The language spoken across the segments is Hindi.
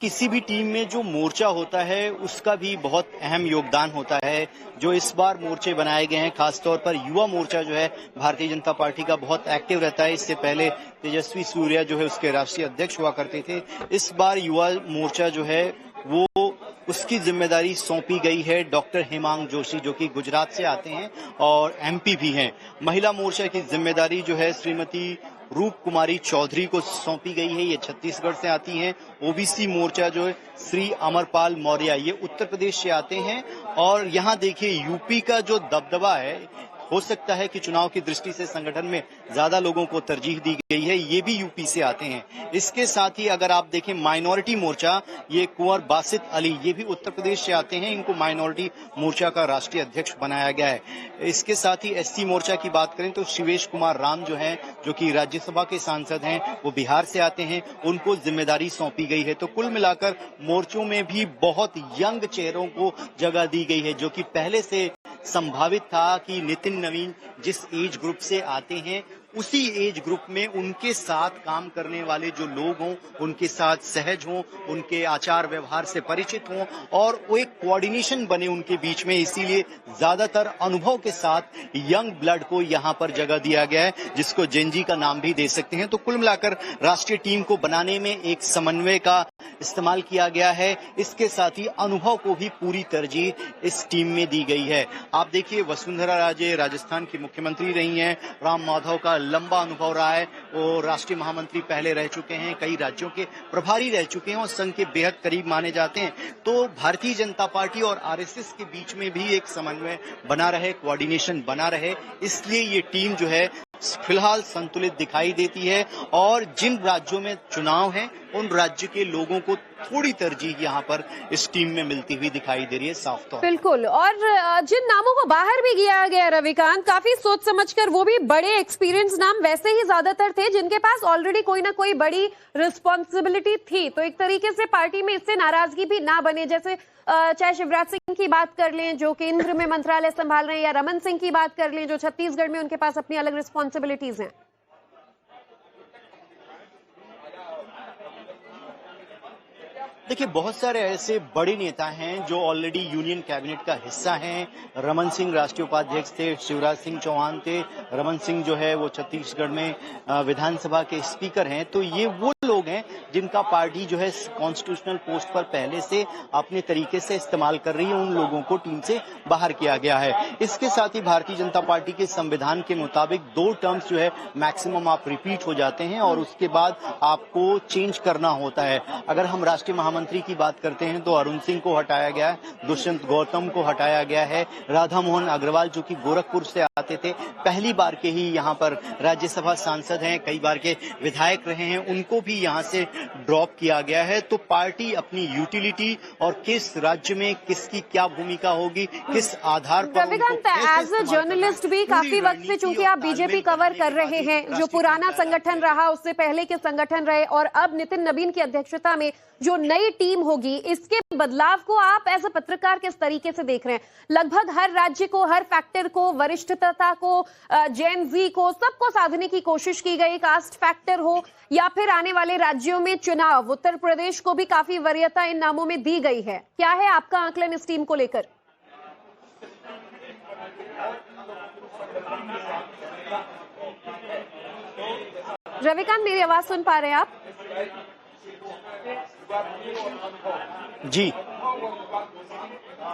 किसी भी टीम में जो मोर्चा होता है उसका भी बहुत अहम योगदान होता है। जो इस बार मोर्चे बनाए गए हैं, खासतौर पर युवा मोर्चा जो है भारतीय जनता पार्टी का बहुत एक्टिव रहता है। इससे पहले तेजस्वी सूर्या जो है उसके राष्ट्रीय अध्यक्ष हुआ करते थे। इस बार युवा मोर्चा जो है वो उसकी जिम्मेदारी सौंपी गई है डॉक्टर हेमांग जोशी, जो कि गुजरात से आते हैं और एमपी भी हैं। महिला मोर्चा की जिम्मेदारी जो है श्रीमती रूप कुमारी चौधरी को सौंपी गई है, ये छत्तीसगढ़ से आती हैं। ओबीसी मोर्चा जो है श्री अमरपाल मौर्य, ये उत्तर प्रदेश से आते हैं। और यहाँ देखिए यूपी का जो दबदबा है, हो सकता है कि चुनाव की दृष्टि से संगठन में ज्यादा लोगों को तरजीह दी गई है, ये भी यूपी से आते हैं। इसके साथ ही अगर आप देखें माइनॉरिटी मोर्चा, ये कुंवर बासित अली, ये भी उत्तर प्रदेश से आते हैं। इनको माइनॉरिटी मोर्चा का राष्ट्रीय अध्यक्ष बनाया गया है। इसके साथ ही एससी मोर्चा की बात करें तो शिवेश कुमार राम जो हैं, जो कि राज्यसभा के सांसद हैं, वो बिहार से आते हैं, उनको जिम्मेदारी सौंपी गई है। तो कुल मिलाकर मोर्चों में भी बहुत यंग चेहरों को जगह दी गई है, जो कि पहले से संभावित था कि नितिन नवीन जिस एज ग्रुप से आते हैं उसी एज ग्रुप में उनके साथ काम करने वाले जो लोग हों, उनके साथ सहज हों, उनके आचार व्यवहार से परिचित हों और वो एक कोऑर्डिनेशन बने उनके बीच में। इसीलिए ज्यादातर अनुभव के साथ यंग ब्लड को यहाँ पर जगह दिया गया है, जिसको जेनजी का नाम भी दे सकते हैं। तो कुल मिलाकर राष्ट्रीय टीम को बनाने में एक समन्वय का इस्तेमाल किया गया है। इसके साथ ही अनुभव को भी पूरी तरजीह इस टीम में दी गई है। आप देखिए वसुंधरा राजे राजस्थान की मुख्यमंत्री रही हैं, राम माधव का लंबा अनुभव रहा है, वो राष्ट्रीय महामंत्री पहले रह चुके हैं, कई राज्यों के प्रभारी रह चुके हैं और संघ के बेहद करीब माने जाते हैं। तो भारतीय जनता पार्टी और आरएसएस के बीच में भी एक समन्वय बना रहे, कोऑर्डिनेशन बना रहे, इसलिए ये टीम जो है फिलहाल संतुलित दिखाई देती है। और जिन राज्यों में चुनाव है उन राज्य के लोगों को थोड़ी तरजीह यहाँ पर इस टीम में मिलती हुई दिखाई दे रही है साफ तौर। बिल्कुल। और जिन नामों को बाहर भी किया गया रविकांत, काफी सोच समझकर, वो भी बड़े एक्सपीरियंस नाम वैसे ही ज्यादातर थे जिनके पास ऑलरेडी कोई ना कोई बड़ी रिस्पॉन्सिबिलिटी थी। तो एक तरीके से पार्टी में इससे नाराजगी भी ना बने, जैसे चाहे शिवराज सिंह की बात कर लें जो केंद्र में मंत्रालय संभाल रहे हैं, या रमन सिंह की बात कर लें जो छत्तीसगढ़ में उनके पास अपनी अलग रिस्पॉन्सिबिलिटीज हैं। देखिए बहुत सारे ऐसे बड़े नेता हैं जो ऑलरेडी यूनियन कैबिनेट का हिस्सा हैं। रमन सिंह राष्ट्रीय उपाध्यक्ष थे, शिवराज सिंह चौहान थे, रमन सिंह जो है वो छत्तीसगढ़ में विधानसभा के स्पीकर हैं। तो ये वो लोग हैं जिनका पार्टी जो है कॉन्स्टिट्यूशनल पोस्ट पर पहले से अपने तरीके से इस्तेमाल कर रही है। उन लोगों को टीम से बाहर किया गया है। इसके साथ ही भारतीय जनता पार्टी के संविधान के मुताबिक 2 टर्म्स जो है मैक्सिमम आप रिपीट हो जाते हैं और उसके बाद आपको चेंज करना होता है। अगर हम राष्ट्रीय महामंत्री की बात करते हैं तो अरुण सिंह को हटाया गया है, दुष्यंत गौतम को हटाया गया है, राधा मोहन अग्रवाल जो कि गोरखपुर से आते थे, पहली बार के ही यहाँ पर राज्यसभा सांसद हैं, कई बार के विधायक रहे हैं, उनको भी यहाँ से ड्रॉप किया गया है। तो पार्टी अपनी यूटिलिटी और किस राज्य में किसकी क्या भूमिका होगी, किस आधार पर। रविकांत, एज अ जर्नलिस्ट भी काफी वक्त से चूंकि आप बीजेपी कवर कर रहे हैं, जो पुराना संगठन रहा उससे पहले के संगठन रहे, और अब नितिन नवीन की अध्यक्षता में जो नई टीम होगी, इसके बदलाव को आप एज अ पत्रकार किस तरीके से देख रहे हैं? लगभग हर राज्य को, हर फैक्टर को, वरिष्ठता को, जेन जी को, सबको साधने की कोशिश की गई, कास्ट फैक्टर हो या फिर आने वाले राज्यों में चुनाव। उत्तर प्रदेश को भी काफी वरीयता इन नामों में दी गई है। क्या है आपका आकलन इस टीम को लेकर? रविकांत, मेरी आवाज सुन पा रहे हैं आप? जी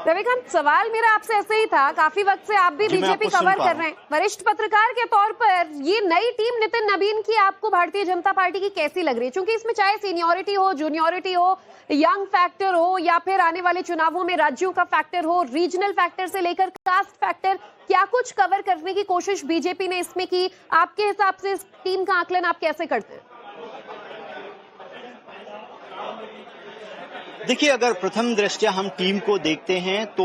रविकांत, सवाल मेरा आपसे ऐसे ही था, काफी वक्त से आप भी बीजेपी कवर कर रहे हैं, वरिष्ठ पत्रकार के तौर पर ये नई टीम नितिन नवीन की आपको भारतीय जनता पार्टी की कैसी लग रही है? क्योंकि इसमें चाहे सीनियरिटी हो, जूनियरिटी हो, यंग फैक्टर हो या फिर आने वाले चुनावों में राज्यों का फैक्टर हो, रीजनल फैक्टर से लेकर कास्ट फैक्टर, क्या कुछ कवर करने की कोशिश बीजेपी ने इसमें की? आपके हिसाब से इस टीम का आकलन आप कैसे करते हैं? देखिए अगर प्रथम दृष्टया हम टीम को देखते हैं तो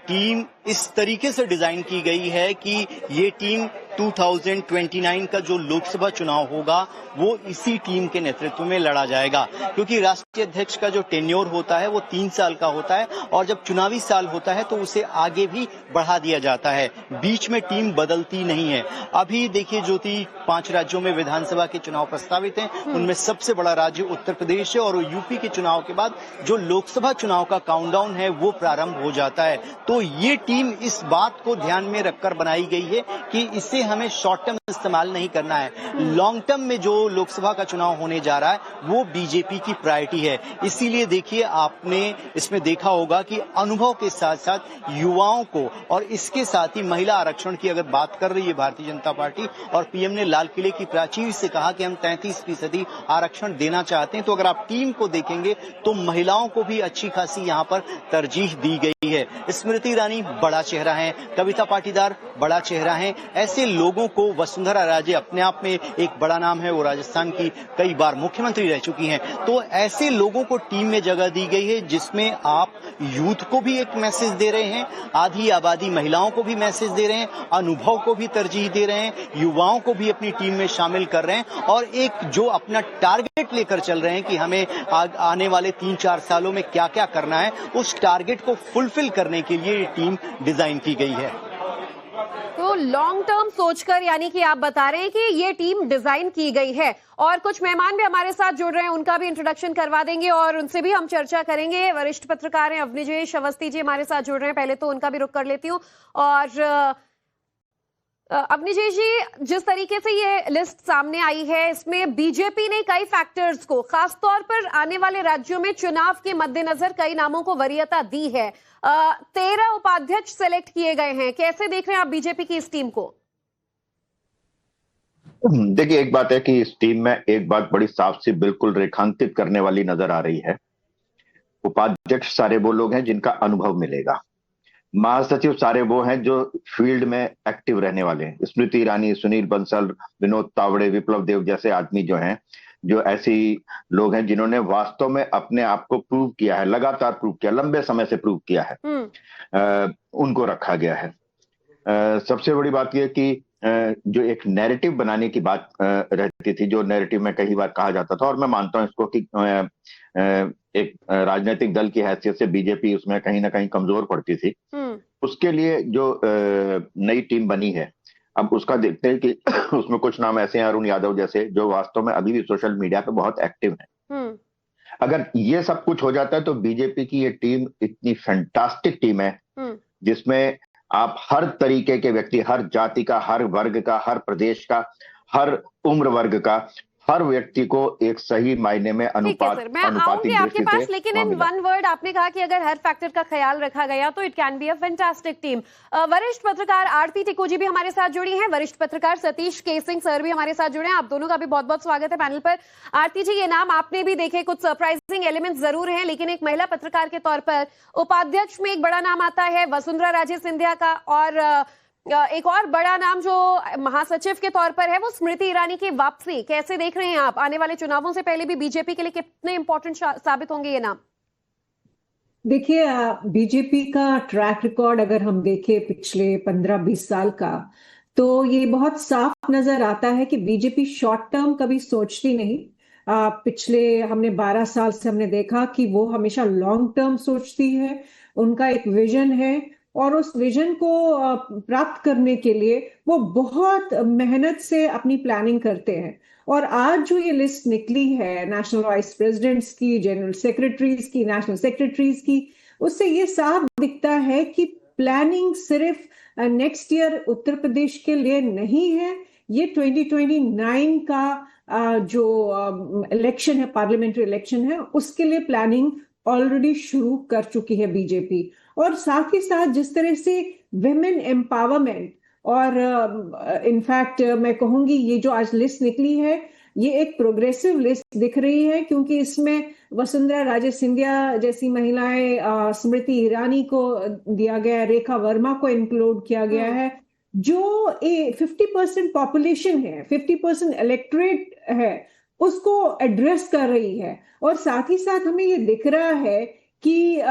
टीम इस तरीके से डिजाइन की गई है कि ये टीम 2029 का जो लोकसभा चुनाव होगा वो इसी टीम के नेतृत्व में लड़ा जाएगा, क्योंकि राष्ट्रीय अध्यक्ष का जो टेन्योर होता है वो 3 साल का होता है और जब चुनावी साल होता है तो उसे आगे भी बढ़ा दिया जाता है, बीच में टीम बदलती नहीं है। अभी देखिए ज्योति, 5 राज्यों में विधानसभा के चुनाव प्रस्तावित हैं, उनमें सबसे बड़ा राज्य उत्तर प्रदेश है और यूपी के चुनाव के बाद जो लोकसभा चुनाव का काउंटडाउन है वो प्रारंभ हो जाता है। तो ये टीम इस बात को ध्यान में रखकर बनाई गई है कि इसे हमें शॉर्ट टर्म इस्तेमाल नहीं करना है, लॉन्ग टर्म में जो लोकसभा का चुनाव होने जा रहा है वो बीजेपी की प्रायोरिटी है। इसीलिए देखिए आपने इसमें देखा होगा कि अनुभव के साथ साथ युवाओं को और इसके साथ ही महिला आरक्षण की अगर बात कर रही है भारतीय जनता पार्टी और पीएम ने लाल किले की प्राचीर से कहा कि हम 33% आरक्षण देना चाहते हैं, तो अगर आप टीम को देखेंगे तो महिलाओं को भी अच्छी खासी यहाँ पर तरजीह दी गई है। स्मृति ईरानी बड़ा चेहरा है, कविता पाटीदार बड़ा चेहरा है, ऐसे लोगों को, वसुंधरा राजे अपने आप में एक बड़ा नाम है, वो राजस्थान की कई बार मुख्यमंत्री रह चुकी हैं, तो ऐसे लोगों को टीम में जगह दी गई है जिसमें आप यूथ को भी एक मैसेज दे रहे हैं, आधी आबादी महिलाओं को भी मैसेज दे रहे हैं, अनुभव को भी तरजीह दे रहे हैं, युवाओं को भी अपनी टीम में शामिल कर रहे हैं और एक जो अपना टारगेट लेकर चल रहे हैं कि हमें आने वाले 3-4 सालों में क्या क्या करना है, उस टारगेट को फुलफिल करने के लिए ये टीम डिजाइन की गई है। तो लॉन्ग टर्म सोचकर, यानी कि आप बता रहे हैं कि ये टीम डिजाइन की गई है। और कुछ मेहमान भी हमारे साथ जुड़ रहे हैं, उनका भी इंट्रोडक्शन करवा देंगे और उनसे भी हम चर्चा करेंगे। वरिष्ठ पत्रकार हैं अवनीजेश अवस्थी जी हमारे साथ जुड़ रहे हैं, पहले तो उनका भी रुख कर लेती हूँ। और अवनीजेश जी, जिस तरीके से ये लिस्ट सामने आई है, इसमें बीजेपी ने कई फैक्टर्स को, खासतौर पर आने वाले राज्यों में चुनाव के मद्देनजर कई नामों को वरीयता दी है। 13 उपाध्यक्ष सेलेक्ट किए गए हैं, कैसे देख रहे हैं आप बीजेपी की इस टीम को? देखिए, एक बात है कि इस टीम में एक बात बड़ी साफ सी बिल्कुल रेखांकित करने वाली नजर आ रही है। उपाध्यक्ष सारे वो लोग हैं जिनका अनुभव मिलेगा, महासचिव सारे वो हैं जो फील्ड में एक्टिव रहने वाले हैं। स्मृति ईरानी, सुनील बंसल, विनोद तावड़े, विप्लव देव जैसे आदमी जो हैं, जो ऐसी लोग हैं जिन्होंने वास्तव में अपने आप को प्रूव किया है, लगातार प्रूव किया, लंबे समय से प्रूव किया है, उनको रखा गया है। सबसे बड़ी बात यह कि जो एक नैरेटिव बनाने की बात रहती थी, जो नैरेटिव में कई बार कहा जाता था, और मैं मानता हूं इसको कि एक राजनीतिक दल की हैसियत से बीजेपी उसमें कहीं ना कहीं कमजोर पड़ती थी। उसके लिए जो नई टीम बनी है, अब उसका देखते हैं कि उसमें कुछ नाम ऐसे हैं, अरुण यादव जैसे, जो वास्तव में अभी भी सोशल मीडिया पे बहुत एक्टिव हैं। अगर ये सब कुछ हो जाता है तो बीजेपी की ये टीम इतनी फैंटास्टिक टीम है जिसमें आप हर तरीके के व्यक्ति, हर जाति का, हर वर्ग का, हर प्रदेश का, हर उम्र वर्ग का, हर व्यक्ति को एक सही मायने में अनुपातिक आपके पास, लेकिन इन वन वर्ड आपने कहा कि अगर हर फैक्टर का ख्याल रखा गया तो it can be a fantastic team. वरिष्ठ पत्रकार आरती टिक्कू जी भी हमारे साथ जुड़ी हैं, वरिष्ठ पत्रकार सतीश केसिंग सर भी हमारे साथ जुड़े हैं। आप दोनों का भी बहुत बहुत स्वागत है पैनल पर। आरती जी, ये नाम आपने भी देखे, कुछ सरप्राइजिंग एलिमेंट्स जरूर हैं, लेकिन एक महिला पत्रकार के तौर पर उपाध्यक्ष में एक बड़ा नाम आता है वसुंधरा राजे सिंधिया का, और एक और बड़ा नाम जो महासचिव के तौर पर है वो स्मृति ईरानी की वापसी। कैसे देख रहे हैं आप? आने वाले चुनावों से पहले भी बीजेपी के लिए कितने इंपॉर्टेंट साबित होंगे ये नाम? देखिए, बीजेपी का ट्रैक रिकॉर्ड अगर हम देखें पिछले 15-20 साल का, तो ये बहुत साफ नजर आता है कि बीजेपी शॉर्ट टर्म कभी सोचती नहीं। पिछले हमने 12 साल से हमने देखा कि वो हमेशा लॉन्ग टर्म सोचती है, उनका एक विजन है और उस विजन को प्राप्त करने के लिए वो बहुत मेहनत से अपनी प्लानिंग करते हैं। और आज जो ये लिस्ट निकली है नेशनल वाइस प्रेसिडेंट्स की, जनरल सेक्रेटरीज की, नेशनल सेक्रेटरीज की, उससे ये साफ दिखता है कि प्लानिंग सिर्फ नेक्स्ट ईयर उत्तर प्रदेश के लिए नहीं है, ये 2029 का जो इलेक्शन है, पार्लियामेंट्री इलेक्शन है, उसके लिए प्लानिंग ऑलरेडी शुरू कर चुकी है बीजेपी। और साथ ही साथ जिस तरह से विमेन एम्पावरमेंट और इनफैक्ट मैं कहूंगी ये जो आज लिस्ट निकली है ये एक प्रोग्रेसिव लिस्ट दिख रही है, क्योंकि इसमें वसुंधरा राजे सिंधिया जैसी महिलाएं, स्मृति ईरानी को दिया गया, रेखा वर्मा को इंक्लूड किया गया है, जो 50% पॉपुलेशन है, 50% इलेक्टोरेट है, उसको एड्रेस कर रही है। और साथ ही साथ हमें ये दिख रहा है कि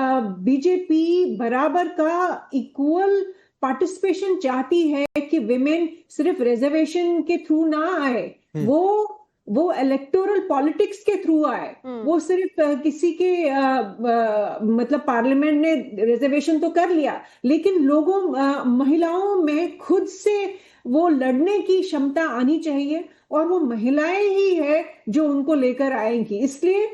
बीजेपी बराबर का इक्वल पार्टिसिपेशन चाहती है कि विमेन सिर्फ रिजर्वेशन के थ्रू ना आए, वो इलेक्टोरल पॉलिटिक्स के थ्रू आए। वो सिर्फ किसी के मतलब पार्लियामेंट ने रिजर्वेशन तो कर लिया, लेकिन महिलाओं में खुद से वो लड़ने की क्षमता आनी चाहिए, और वो महिलाएं ही है जो उनको लेकर आएंगी। इसलिए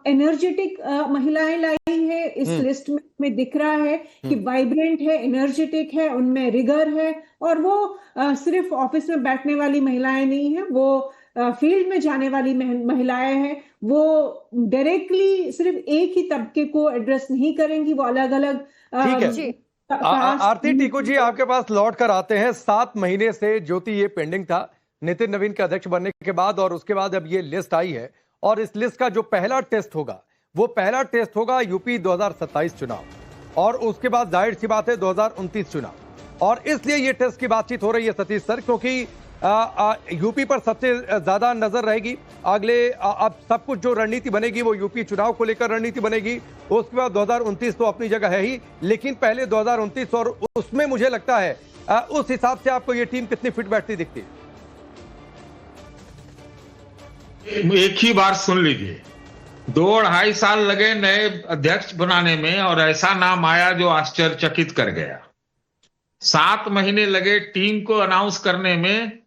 एनर्जेटिक महिलाएं लाई है इस लिस्ट में दिख रहा है कि वाइब्रेंट है, एनर्जेटिक है, उनमें रिगर है, और वो सिर्फ ऑफिस में बैठने वाली महिलाएं नहीं है, वो फील्ड में जाने वाली महिलाएं हैं। वो डायरेक्टली सिर्फ एक ही तबके को एड्रेस नहीं करेंगी, वो अलग अलग। ठीक है, आरती टीकू जी आपके पास लौट कर आते हैं। 7 महीने से ज्योति ये पेंडिंग था नितिन नवीन के अध्यक्ष बनने के बाद, और उसके बाद अब ये लिस्ट आई है, और इस लिस्ट का जो पहला टेस्ट होगा वो पहला टेस्ट होगा यूपी 2027 चुनाव, और उसके बाद जाहिर सी बात है 2029 चुनाव। और इसलिए ये टेस्ट की बातचीत हो रही है सतीश सर, क्योंकि यूपी पर सबसे ज्यादा नजर रहेगी। अगले अब सब कुछ जो रणनीति बनेगी वो यूपी चुनाव को लेकर रणनीति बनेगी। उसके बाद 2029 तो अपनी जगह है ही, लेकिन पहले 2029, और उसमें मुझे लगता है उस हिसाब से आपको ये टीम कितनी फिट बैठती दिखती है? एक ही बार सुन लीजिए, 2-2.5 साल लगे नए अध्यक्ष बनाने में, और ऐसा नाम आया जो आश्चर्यचकित कर गया। 7 महीने लगे टीम को अनाउंस करने में,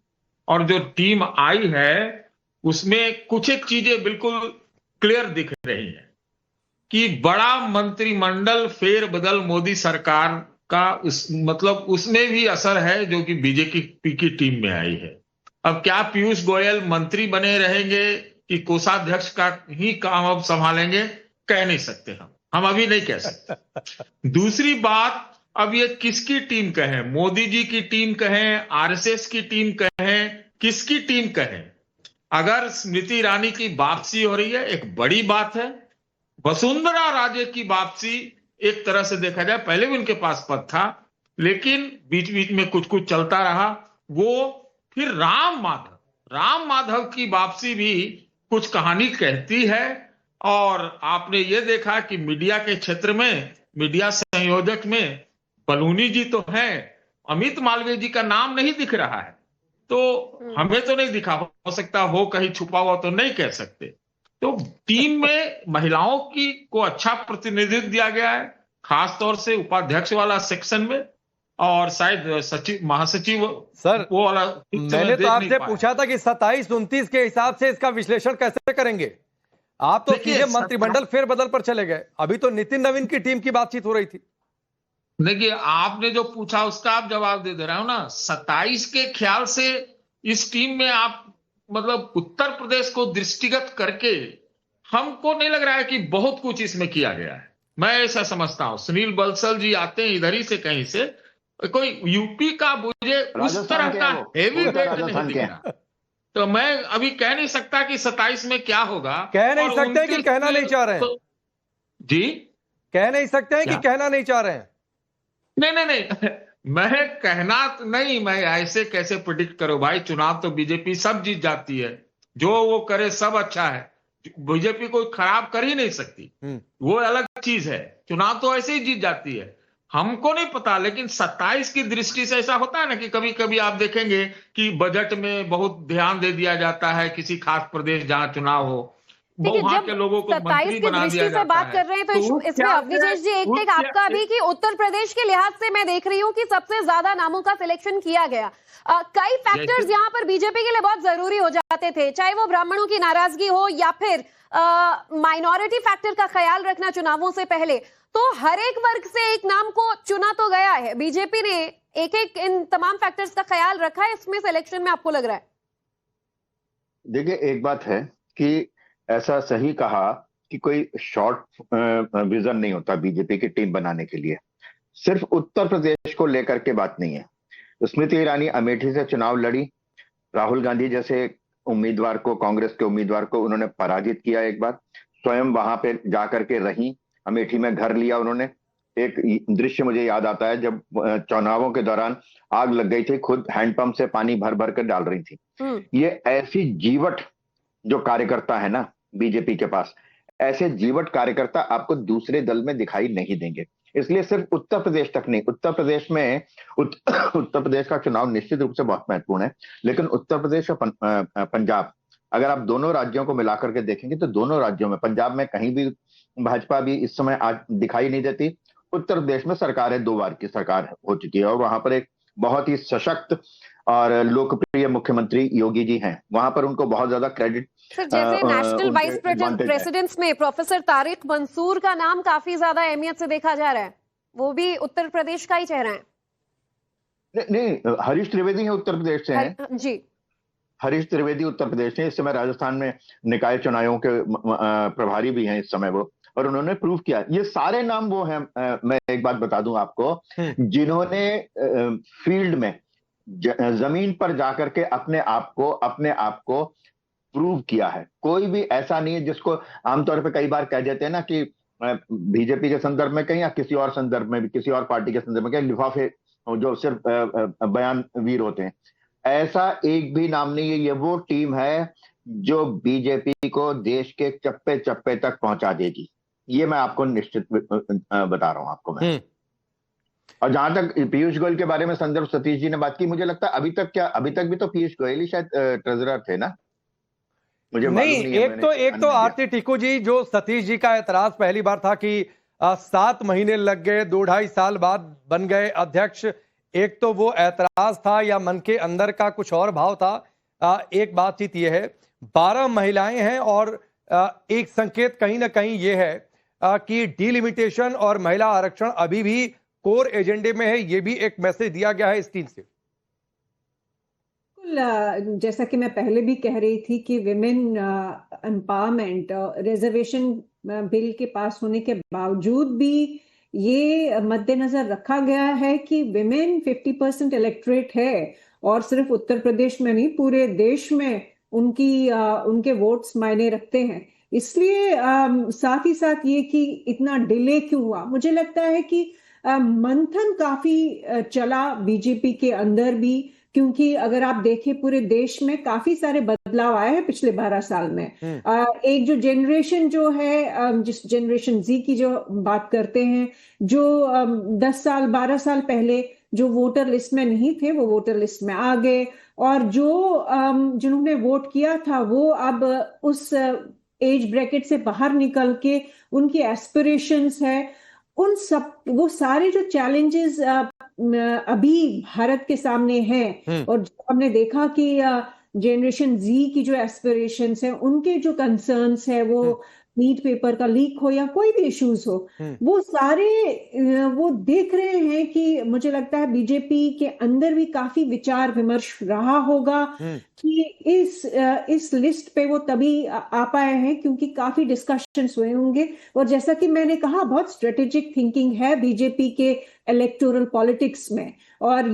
और जो टीम आई है उसमें कुछ एक चीजें बिल्कुल क्लियर दिख रही हैं कि बड़ा मंत्रिमंडल फेरबदल मोदी सरकार का मतलब उसमें भी असर है, जो कि बीजेपी की टीम में आई है। अब क्या पीयूष गोयल मंत्री बने रहेंगे कि कोषाध्यक्ष का ही काम अब संभालेंगे, कह नहीं सकते। हम अभी नहीं कह सकते। दूसरी बात, अब ये किसकी टीम कहें, मोदी जी की टीम कहें, आरएसएस की टीम कहें, किसकी टीम कहें? अगर स्मृति ईरानी की वापसी हो रही है, एक बड़ी बात है। वसुंधरा राजे की वापसी, एक तरह से देखा जाए पहले भी उनके पास पद था, लेकिन बीच बीच में कुछ कुछ चलता रहा। वो फिर राम माधव की वापसी भी कुछ कहानी कहती है। और आपने ये देखा कि मीडिया के क्षेत्र में, मीडिया संयोजक में बलूनी जी तो हैं, अमित मालवीय जी का नाम नहीं दिख रहा है। तो हमें तो नहीं दिखा, हो सकता हो कहीं छुपा हुआ, तो नहीं कह सकते। तो टीम में महिलाओं की को अच्छा प्रतिनिधित्व दिया गया है, खासतौर से उपाध्यक्ष वाला सेक्शन में, और शायद सचिव महासचिव सर वो वाला। मैंने तो आपसे पूछा था कि 27-29 के हिसाब से इसका विश्लेषण कैसे करेंगे? आप तो सीधे मंत्रिमंडल फेरबदल पर चले गए। अभी तो नितिन नवीन की टीम की बातचीत हो रही थी। देखिए, आपने जो पूछा उसका आप जवाब दे रहे हो ना। 27 के ख्याल से इस टीम में आप मतलब उत्तर प्रदेश को दृष्टिगत करके हमको नहीं लग रहा है कि बहुत कुछ इसमें किया गया है। मैं ऐसा समझता हूं, सुनील बंसल जी आते हैं इधर ही से कहीं से, कोई यूपी का मुझे उस तरह का हेवी वेट नहीं दिख रहा। तो मैं अभी कह नहीं सकता कि 27 में क्या होगा। कह नहीं सकते कि कहना नहीं चाह रहे हैं? जी, कह नहीं सकते हैं कि कहना नहीं चाह रहे हैं? नहीं, मैं कहना नहीं, मैं ऐसे कैसे प्रेडिक्ट करो भाई। चुनाव तो बीजेपी सब जीत जाती है, जो वो करे सब अच्छा है। बीजेपी कोई खराब कर ही नहीं सकती, वो अलग चीज है। चुनाव तो ऐसे ही जीत जाती है। हमको नहीं पता, लेकिन 27 की दृष्टि से ऐसा होता है ना कि कभी कभी आप देखेंगे कि बजट में बहुत ध्यान दे दिया जाता है किसी खास प्रदेश जहां चुनाव हो, वहां के लोगों को मंत्री बना दिया जाता है। बात कर रहे हैं तो इसमें अवनीश जी एक टेक आपका भी कि उत्तर प्रदेश के लिहाज से मैं देख रही हूँ कि सबसे ज्यादा नामों का सिलेक्शन किया गया। कई फैक्टर्स यहाँ पर बीजेपी के लिए बहुत जरूरी हो जाते थे, चाहे वो ब्राह्मणों की नाराजगी हो या फिर माइनॉरिटी फैक्टर का ख्याल रखना चुनावों से पहले। तो हर एक वर्ग से एक नाम को चुना तो गया है, बीजेपी ने एक एक इन तमाम फैक्टर्स का ख्याल रखा है इसमें सिलेक्शन में, आपको लग रहा है? देखिए, एक बात है कि ऐसा सही कहा कि कोई शॉर्ट विजन नहीं होता बीजेपी की टीम बनाने के लिए। सिर्फ उत्तर प्रदेश को लेकर के बात नहीं है। स्मृति ईरानी अमेठी से चुनाव लड़ी, राहुल गांधी जैसे उम्मीदवार को, कांग्रेस के उम्मीदवार को उन्होंने पराजित किया। एक बार स्वयं वहां पे जाकर के रही, अमेठी में घर लिया उन्होंने। एक दृश्य मुझे याद आता है, जब चुनावों के दौरान आग लग गई थी, खुद हैंडपंप से पानी भर भर कर डाल रही थी। ये ऐसी जीवट जो कार्यकर्ता है ना बीजेपी के पास, ऐसे जीवट कार्यकर्ता आपको दूसरे दल में दिखाई नहीं देंगे। इसलिए सिर्फ उत्तर प्रदेश तक नहीं, उत्तर प्रदेश में उत्तर प्रदेश का चुनाव निश्चित रूप से बहुत महत्वपूर्ण है, लेकिन उत्तर प्रदेश और पंजाब, अगर आप दोनों राज्यों को मिलाकर के देखेंगे तो दोनों राज्यों में, पंजाब में कहीं भी भाजपा भी इस समय आज दिखाई नहीं देती, उत्तर प्रदेश में सरकार है, 2 बार की सरकार हो चुकी है और वहां पर एक बहुत ही सशक्त और लोकप्रिय मुख्यमंत्री योगी जी हैं। वहां पर उनको बहुत ज्यादा क्रेडिट, सर जैसे नेशनल वाइस प्रेसिडेंट्स में प्रोफेसर तारिक मंसूर का नाम काफी ज्यादा अहमियत से देखा जा रहा है, वो भी उत्तर प्रदेश का ही चेहरा है। नहीं, हरीश त्रिवेदी है उत्तर प्रदेश से हैं जी, हरीश त्रिवेदी उत्तर प्रदेश से, इस समय राजस्थान में निकाय चुनावों के प्रभारी भी हैं इस समय वो, और उन्होंने प्रूव किया। ये सारे नाम वो हैं, मैं एक बात बता दूं आपको, जिन्होंने फील्ड में जमीन पर जाकर के अपने आप को प्रूव किया है। कोई भी ऐसा नहीं है जिसको आमतौर पे कई बार कह देते हैं ना कि बीजेपी के संदर्भ में कहीं या किसी और संदर्भ में भी, किसी और पार्टी के संदर्भ में कहीं, लिफाफे जो सिर्फ बयानवीर होते हैं, ऐसा एक भी नाम नहीं है। ये वो टीम है जो बीजेपी को देश के चप्पे चप्पे तक पहुंचा देगी, ये मैं आपको निश्चित बता रहा हूं आपको मैं। और जहां तक पीयूष गोयल के बारे में संदर्भ सतीश जी ने बात की, मुझे लगता है अभी तक भी तो पीयूष गोयल ही शायद ट्रेजरर थे ना, मुझे नहीं, एक तो आरती टीकू जी, जो सतीश जी का एतराज पहली बार था कि 7 महीने लग गए, 2-2.5 साल बाद बन गए अध्यक्ष, एक तो वो एतराज था या मन के अंदर का कुछ और भाव था। एक बातचीत ये है 12 महिलाएं हैं और एक संकेत कहीं ना कहीं ये है कि डिलिमिटेशन और महिला आरक्षण अभी भी कोर एजेंडे में है, ये भी एक मैसेज दिया गया है इस टीम से। जैसा कि मैं पहले भी कह रही थी कि विमेन एम्पावरमेंट, रिजर्वेशन बिल के पास होने के बावजूद भी ये मद्देनजर रखा गया है कि विमेन 50% इलेक्टोरेट है, और सिर्फ उत्तर प्रदेश में नहीं पूरे देश में उनके वोट्स मायने रखते हैं। इसलिए साथ ही साथ ये कि इतना डिले क्यों हुआ, मुझे लगता है कि मंथन काफी चला बीजेपी के अंदर भी, क्योंकि अगर आप देखें पूरे देश में काफी सारे बदलाव आए हैं पिछले 12 साल में। एक जो जनरेशन जो है, जिस जनरेशन जी की जो बात करते हैं, जो 10 साल 12 साल पहले जो वोटर लिस्ट में नहीं थे वो वोटर लिस्ट में आ गए, और जो जिन्होंने वोट किया था वो अब उस एज ब्रैकेट से बाहर निकल के उनकी एस्पिरेशंस है, उन सब वो सारे जो चैलेंजेस अभी भारत के सामने हैं, और हमने देखा कि जनरेशन जी की जो एस्पिरेशंस है, उनके जो कंसर्न्स है, वो नीट पेपर का लीक हो या कोई भी इश्यूज हो, वो सारे वो देख रहे हैं कि मुझे लगता है बीजेपी के अंदर भी काफी विचार विमर्श रहा होगा कि इस लिस्ट पे वो तभी आ पाए हैं क्योंकि काफी डिस्कशंस हुए होंगे। और जैसा कि मैंने कहा, बहुत स्ट्रेटेजिक थिंकिंग है बीजेपी के इलेक्टोरल पॉलिटिक्स में, और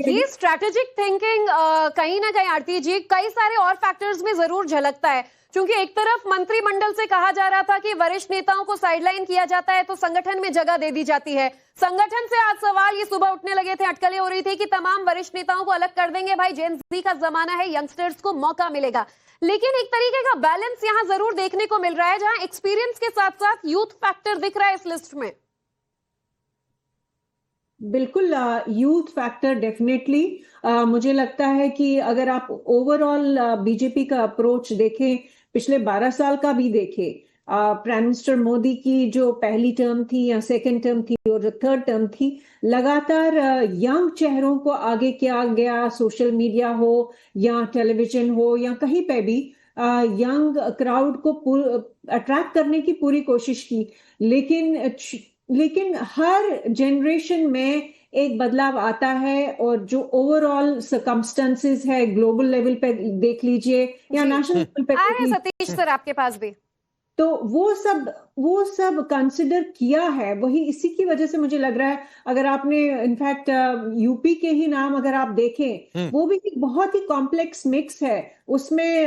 ये स्ट्रेटेजिक थिंकिंग कहीं ना कहीं आरती जी कई सारे और फैक्टर्स में जरूर झलकता है, क्योंकि एक तरफ मंत्रिमंडल से कहा जा रहा था कि वरिष्ठ नेताओं को साइडलाइन किया जाता है तो संगठन में जगह दे दी जाती है। संगठन से आज सवाल ये सुबह उठने लगे थे, अटकलें हो रही थी कि तमाम वरिष्ठ नेताओं को अलग कर देंगे, भाई जेन ज़ी का जमाना है, यंगस्टर्स को मौका मिलेगा। लेकिन एक तरीके का बैलेंस यहां जरूर देखने को मिल रहा है, जहां एक्सपीरियंस के साथ साथ यूथ फैक्टर दिख रहा है इस लिस्ट में। बिल्कुल, यूथ फैक्टर डेफिनेटली। मुझे लगता है कि अगर आप ओवरऑल बीजेपी का अप्रोच देखें, पिछले 12 साल का भी देखें, प्राइम मिनिस्टर मोदी की जो पहली टर्म थी या सेकंड टर्म थी और जो थर्ड टर्म थी, लगातार यंग चेहरों को आगे किया गया, सोशल मीडिया हो या टेलीविजन हो या कहीं पे भी यंग क्राउड को अट्रैक्ट करने की पूरी कोशिश की। लेकिन हर जनरेशन में एक बदलाव आता है, और जो ओवरऑल सर्कमस्टेंसेस है ग्लोबल लेवल पे देख लीजिए या नेशनल लेवल पे देख लीजिए, सतीश सर आपके पास भी, तो वो सब कंसिडर किया है। वही इसी की वजह से मुझे लग रहा है, अगर आपने इनफैक्ट यूपी के ही नाम अगर आप देखें, वो भी एक बहुत ही कॉम्प्लेक्स मिक्स है उसमें।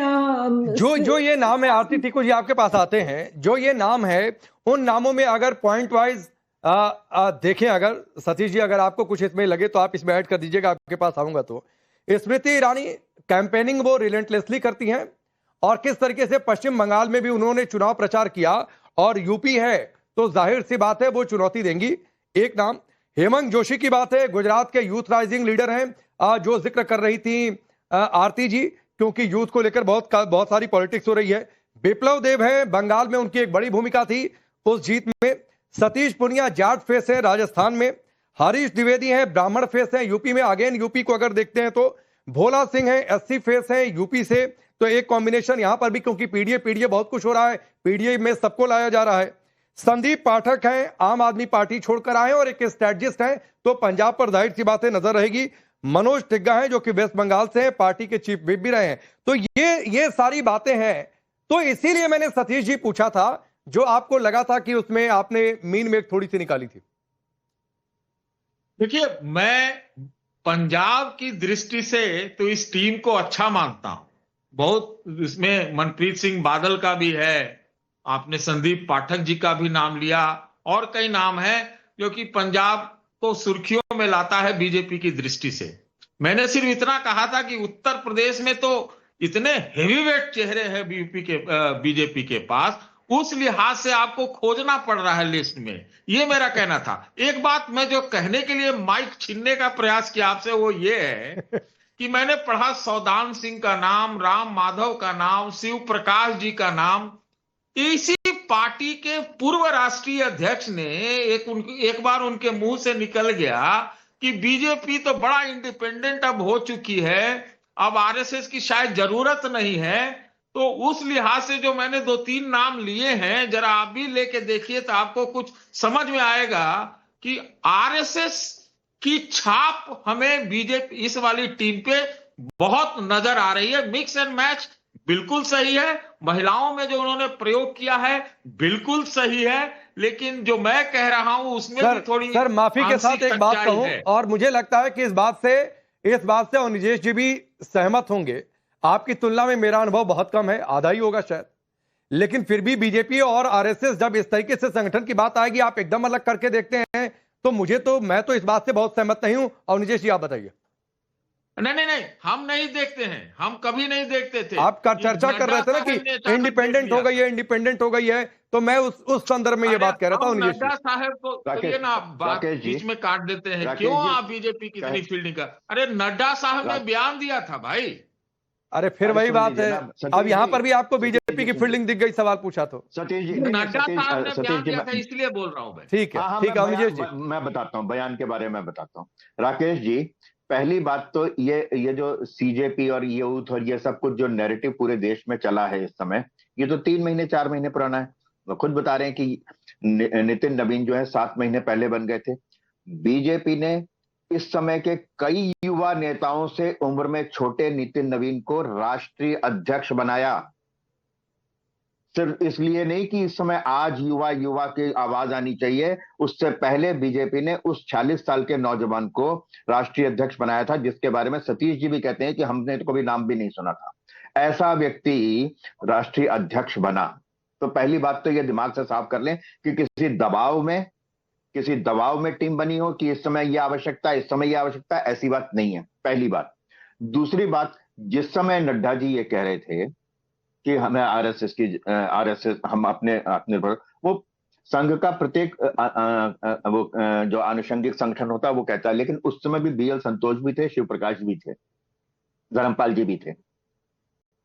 जो ये नाम है, आरती टीकू जी आपके पास आते हैं, जो ये नाम है, उन नामों में अगर पॉइंट वाइज देखें, अगर सतीश जी अगर आपको कुछ इसमें लगे तो आप इसमें ऐड कर दीजिएगा, आपके पास आऊंगा तो। स्मृति ईरानी कैंपेनिंग वो रिलेंटलेसली करती हैं, और किस तरीके से पश्चिम बंगाल में भी उन्होंने चुनाव प्रचार किया, और यूपी है तो जाहिर सी बात है वो चुनौती देंगी। एक नाम हेमंत जोशी की बात है, गुजरात के यूथ राइजिंग लीडर हैं, जो जिक्र कर रही थी आरती जी, क्योंकि यूथ को लेकर बहुत सारी पॉलिटिक्स हो रही है। विप्लव देव है, बंगाल में उनकी एक बड़ी भूमिका थी उस जीत में। सतीश पुनिया जाट फेस है राजस्थान में। हरीश द्विवेदी है, ब्राह्मण फेस है यूपी में। अगेन यूपी को अगर देखते हैं तो भोला सिंह है, एससी फेस है यूपी से। तो एक कॉम्बिनेशन यहां पर भी, क्योंकि पीडीए बहुत कुछ हो रहा है, पीडीए में सबको लाया जा रहा है। संदीप पाठक हैं, आम आदमी पार्टी छोड़कर आए और एक स्ट्रेटजिस्ट हैं, तो पंजाब पर जाहिर सी बातें नजर रहेगी। मनोज टिग्गा हैं जो कि वेस्ट बंगाल से हैं, पार्टी के चीफ व्हिप भी रहे हैं। तो ये सारी बातें हैं। तो इसीलिए मैंने सतीश जी पूछा था, जो आपको लगा था कि उसमें आपने मीन में थोड़ी सी निकाली थी। देखिए, मैं पंजाब की दृष्टि से तो इस टीम को अच्छा मानता हूं। बहुत इसमें मनप्रीत सिंह बादल का भी है, आपने संदीप पाठक जी का भी नाम लिया, और कई नाम हैं जो कि पंजाब को सुर्खियों में लाता है बीजेपी की दृष्टि से। मैंने सिर्फ इतना कहा था कि उत्तर प्रदेश में तो इतने हेवीवेट चेहरे हैं बीजेपी के पास, उस लिहाज से आपको खोजना पड़ रहा है लिस्ट में, ये मेरा कहना था। एक बात मैं जो कहने के लिए माइक छीनने का प्रयास किया आपसे, वो ये है कि मैंने पढ़ा सौदान सिंह का नाम, राम माधव का नाम, शिव प्रकाश जी का नाम। इसी पार्टी के पूर्व राष्ट्रीय अध्यक्ष ने एक बार उनके मुंह से निकल गया कि बीजेपी तो बड़ा इंडिपेंडेंट अब हो चुकी है, अब आरएसएस की शायद जरूरत नहीं है। तो उस लिहाज से जो मैंने 2-3 नाम लिए हैं, जरा आप भी लेके देखिए तो आपको कुछ समझ में आएगा कि आरएसएस की छाप हमें बीजेपी इस वाली टीम पे बहुत नजर आ रही है। मिक्स एंड मैच बिल्कुल सही है, महिलाओं में जो उन्होंने प्रयोग किया है बिल्कुल सही है, लेकिन जो मैं कह रहा हूं उसमें भी थोड़ी सर माफी के साथ एक बात कहूं, और मुझे लगता है कि इस बात से और निजेश जी भी सहमत होंगे, आपकी तुलना में मेरा अनुभव बहुत कम है, आधा ही होगा शायद, लेकिन फिर भी बीजेपी और आरएसएस जब इस तरीके से संगठन की बात आएगी, आप एकदम अलग करके देखते हैं, तो मैं तो इस बात से बहुत सहमत नहीं हूं। और निजेश जी आप बताइए। नहीं, हम नहीं देखते हैं, हम कभी नहीं देखते थे। आप चर्चा कर रहे थे ना कि इंडिपेंडेंट हो गई है, तो मैं उस संदर्भ में ये बात कह रहा था। नड्डा साहब को ये ना बात बीच में काट देते हैं, क्यों आप बीजेपी की इतनी फील्डिंग का? अरे नड्डा साहब ने बयान दिया था भाई। अरे फिर वही बात है, अब यहाँ पर भी आपको बीजेपी की फील्डिंग दिख गई, सवाल पूछा तो। सतीश जी, नड्डा साहब ने बयान दिया था, इसलिए बोल रहा हूँ मैं। ठीक है, मैं बताता हूँ बयान के बारे में बताता हूँ। राकेश जी, पहली बात तो ये जो सीजेपी और यूथ और ये सब कुछ जो नैरेटिव पूरे देश में चला है इस समय, ये तो 3 महीने 4 महीने पुराना है। वो खुद बता रहे हैं कि नितिन नवीन जो है 7 महीने पहले बन गए थे। बीजेपी ने इस समय के कई युवा नेताओं से उम्र में छोटे नितिन नवीन को राष्ट्रीय अध्यक्ष बनाया, सिर्फ इसलिए नहीं कि इस समय आज युवा की आवाज आनी चाहिए, उससे पहले बीजेपी ने उस 46 साल के नौजवान को राष्ट्रीय अध्यक्ष बनाया था, जिसके बारे में सतीश जी भी कहते हैं कि हमने तो कभी नाम भी नहीं सुना था। ऐसा व्यक्ति राष्ट्रीय अध्यक्ष बना, तो पहली बात तो ये दिमाग से साफ कर लें कि किसी दबाव में टीम बनी हो कि इस समय ये आवश्यकता, इस समय ये आवश्यकता, ऐसी बात नहीं है, पहली बात। दूसरी बात, जिस समय नड्डा जी ये कह रहे थे कि हमें आरएसएस हम अपने आत्मनिर्भर, वो संघ का प्रत्येक वो जो आनुषंगिक संगठन होता है वो कहता है, लेकिन उस समय भी बीएल संतोष भी थे, शिव प्रकाश भी थे, धर्मपाल जी भी थे,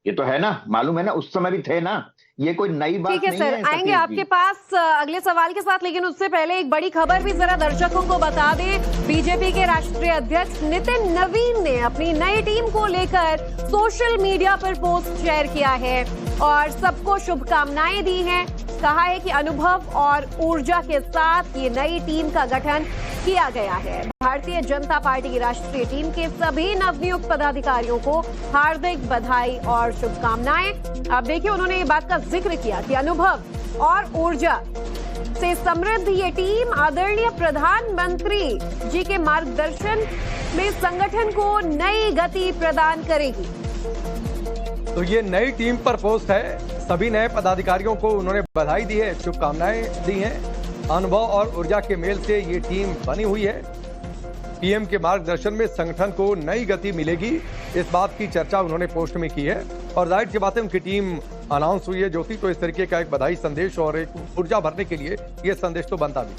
ये तो है ना, मालूम है ना, उस समय भी थे ना, ये कोई नई बात नहीं है। ठीक है सर, आएंगे आपके पास अगले सवाल के साथ, लेकिन उससे पहले एक बड़ी खबर भी जरा दर्शकों को बता दें। बीजेपी के राष्ट्रीय अध्यक्ष नितिन नवीन ने अपनी नई टीम को लेकर सोशल मीडिया पर पोस्ट शेयर किया है और सबको शुभकामनाएं दी हैं। कहा है कि अनुभव और ऊर्जा के साथ ये नई टीम का गठन किया गया है। भारतीय जनता पार्टी की राष्ट्रीय टीम के सभी नवनियुक्त पदाधिकारियों को हार्दिक बधाई और शुभकामनाएं। अब देखिए, उन्होंने ये बात का जिक्र किया कि अनुभव और ऊर्जा से समृद्ध ये टीम आदरणीय प्रधानमंत्री जी के मार्गदर्शन में संगठन को नई गति प्रदान करेगी। तो ये नई टीम पर पोस्ट है, सभी नए पदाधिकारियों को उन्होंने बधाई दी है, शुभकामनाएं दी हैं। अनुभव और ऊर्जा के मेल से ये टीम बनी हुई है, पीएम के मार्गदर्शन में संगठन को नई गति मिलेगी, इस बात की चर्चा उन्होंने पोस्ट में की है। और जाहिर सी बात है, उनकी टीम अनाउंस हुई है ज्योति, तो इस तरीके का एक बधाई संदेश और एक ऊर्जा भरने के लिए ये संदेश तो बनता भी।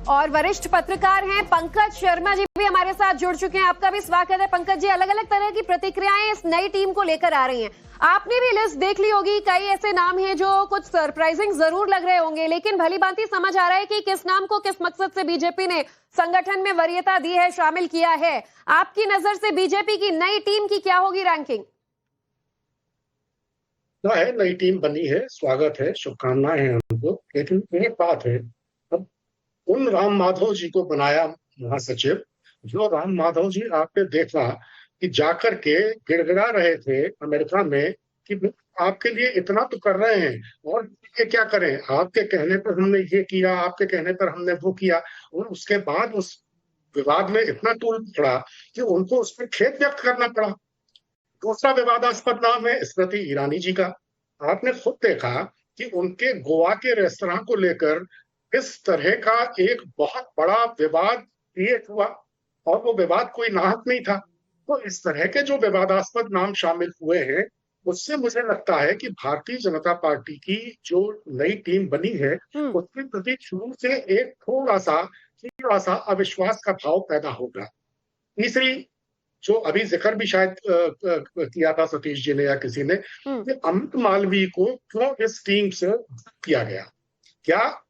और वरिष्ठ पत्रकार हैं पंकज शर्मा जी भी हमारे साथ जुड़ चुके हैं। आपका भी स्वागत है पंकज जी। अलग अलग तरह की प्रतिक्रियाएं इस नई टीम को लेकर आ रही हैं। आपने भी लिस्ट देख ली होगी, कई ऐसे नाम हैं जो कुछ सरप्राइजिंग जरूर लग रहे होंगे, लेकिन भली भांति समझ आ रहा है कि किस नाम को किस मकसद से बीजेपी ने संगठन में वरीयता दी है, शामिल किया है। आपकी नजर से बीजेपी की नई टीम की क्या होगी रैंकिंग? है नई टीम बनी है, स्वागत है, शुभकामनाएं हैं उनको। लेकिन एक बात है, अब उन राम माधव जी को बनाया महासचिव, जो राम माधव जी आपने देखा कि जाकर के गिड़गिड़ा रहे थे अमेरिका में कि आपके लिए इतना तो कर रहे हैं और ये क्या करें, आपके कहने पर हमने ये किया, आपके कहने पर हमने वो किया, और उसके बाद उस विवाद में इतना तूल पड़ा कि उनको उस पर खेद व्यक्त करना पड़ा। दूसरा विवादास्पद नाम है स्मृति ईरानी जी का। आपने खुद देखा कि उनके गोवा के रेस्तरां को लेकर इस तरह का एक बहुत बड़ा विवाद क्रिएट हुआ, और वो विवाद कोई नाहक नहीं था। तो इस तरह के जो विवादास्पद नाम शामिल हुए हैं, उससे मुझे लगता है कि भारतीय जनता पार्टी की जो नई टीम बनी है उसके प्रति शुरू से एक थोड़ा सा अविश्वास का भाव पैदा होगा। तीसरी, जो अभी जिक्र भी शायद किया था सतीश जी ने या किसी ने, कि अमित मालवीय को क्यों इस टीम से किया गया, क्या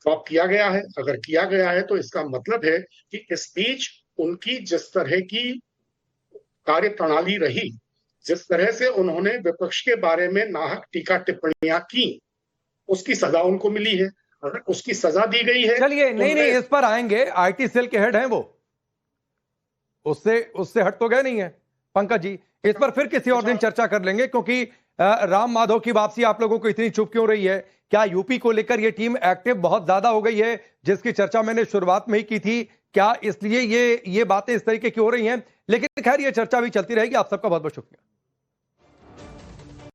ड्रॉप किया गया है? अगर किया गया है तो इसका मतलब है कि इस बीच उनकी जिस तरह की कार्य प्रणाली रही, जिस तरह से उन्होंने विपक्ष के बारे में नाहक टीका टिप्पणियां की, उसकी सजा उनको मिली है। अगर उसकी सजा दी गई है, चलिए नहीं इस पर आएंगे। आईटी सेल के हेड हैं वो, उससे हट तो गए नहीं है पंकज जी। इस पर फिर किसी और दिन चर्चा कर लेंगे, क्योंकि राम माधव की वापसी आप लोगों को इतनी चुप क्यों रही है? क्या यूपी को लेकर यह टीम एक्टिव बहुत ज्यादा हो गई है, जिसकी चर्चा मैंने शुरुआत में ही की थी? क्या इसलिए ये बातें इस तरीके की हो रही हैं? लेकिन खैर ये चर्चा भी चलती रहेगी। आप सबका बहुत बहुत शुक्रिया।